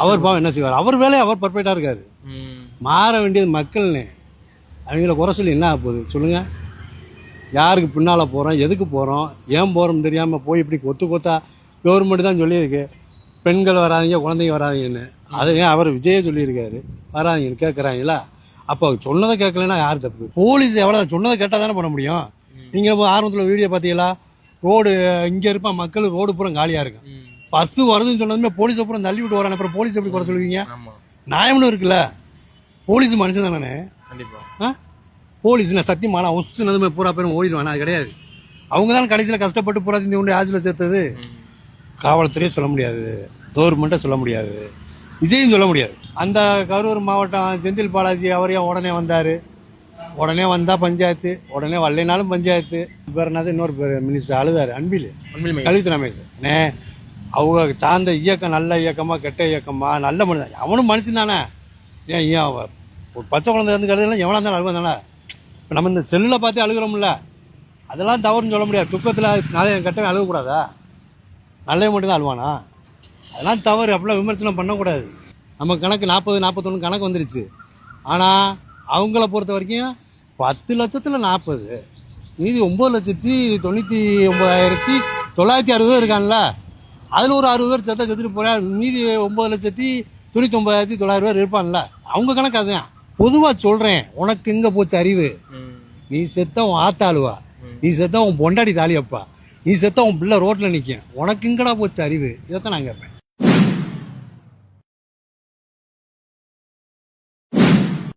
அவர் பாவம் என்ன செய்வார்? அவர் வேலையை அவர் பர்ஃபெக்டாக இருக்காரு. மாற வேண்டியது மக்கள்னு. அவங்கள குறை சொல்லி என்ன ஆக போகுது சொல்லுங்கள்? யாருக்கு பின்னால் போகிறோம், எதுக்கு போகிறோம், ஏன் போகிறோம்னு தெரியாமல் போய் இப்படி கொத்தா கவர்மெண்ட் தான் சொல்லியிருக்கு பெண்கள் வராதிங்க, குழந்தைங்க வராதிங்கன்னு. அதை ஏன் அவர் விஜயே சொல்லியிருக்காரு வராதிங்கன்னு கேட்குறாங்களா? அப்போ சொன்னதை கேட்கலன்னா யார் தப்பு? போலீஸ் எவ்வளோ சொன்னதை கேட்டால் தானே பண்ண முடியும். நீங்கள் ஆரம்பத்தில் வீடியோ பார்த்தீங்களா? ரோடு இங்கே இருப்பான், மக்கள் ரோடு பூரா காலியாக இருக்கும். பஸ்ஸு வருதுன்னு சொன்னதுமே போலீஸை பூரா தள்ளி விட்டு வரான். அப்புறம் போலீஸ் எப்படி குறை சொல்லுவீங்க? நியாயம்னு இருக்குல்ல. போலீஸ் மனுஷன் தானே. போலீஸ்னா சத்தியமான ஒசுனதுமே பூரா பேரும் ஓடிடுவானா? அது கிடையாது. அவங்க தான் கடைசியில் கஷ்டப்பட்டு பூரா இந்த கொண்டு ஆஜில் சேர்த்தது. காவல்துறையே சொல்ல முடியாது, கவர்மெண்ட்டை சொல்ல முடியாது, விஜயும் சொல்ல முடியாது. அந்த கரூர் மாவட்டம் செந்தில் பாலாஜி அவரையும் உடனே வந்தார். உடனே வந்தால் பஞ்சாயத்து, உடனே வரலைனாலும் பஞ்சாயத்து. பேர் என்னது இன்னொரு பேர் மினிஸ்டர் அழுதார், அன்பில் கல்வித்துறை அமைச்சர். அவங்க சார்ந்த இயக்கம் நல்ல இயக்கமாக கெட்ட இயக்கமா? நல்ல மனுஷன். அவனும் மனுஷன் தானே. ஏன் ஒரு பச்சை குழந்தை இருந்து கழுதுலாம் எவனாக இருந்தாலும் அழுவன் தானே. இப்போ நம்ம இந்த செல்லில் பார்த்து அழுகிறோம்ல, அதெல்லாம் தவறுன்னு சொல்ல முடியாது. துக்கத்தில் நல்ல கெட்டவன் அழுகக்கூடாதா? நல்லவன் மட்டும் தான் அழுவானா? அதெல்லாம் தவறு. அப்படிலாம் விமர்சனம் பண்ணக்கூடாது. நம்ம கணக்கு 40-41 கணக்கு வந்துருச்சு. ஆனால் அவங்கள பொறுத்த வரைக்கும் 10 லட்சத்தில் 40, மீதி 9,99,960 இருக்கான்ல. அதில் ஒரு 60 பேர் செத்துட்டு போகிறார். மீதி 9,99,900 பேர் இருப்பான்ல. அவங்க கணக்கு அதுதான். பொதுவாக சொல்கிறேன், உனக்கு எங்கே போச்சு அறிவு? நீ செத்த உன் ஆத்தாளுவா, நீ செத்த உன் பொண்டாடி தாலியப்பா, நீ செத்த உன் பிள்ளை ரோட்டில் நிற்கும், உனக்கு எங்கடா போச்சு அறிவு? இதைத்தான் நான் கேட்பேன்.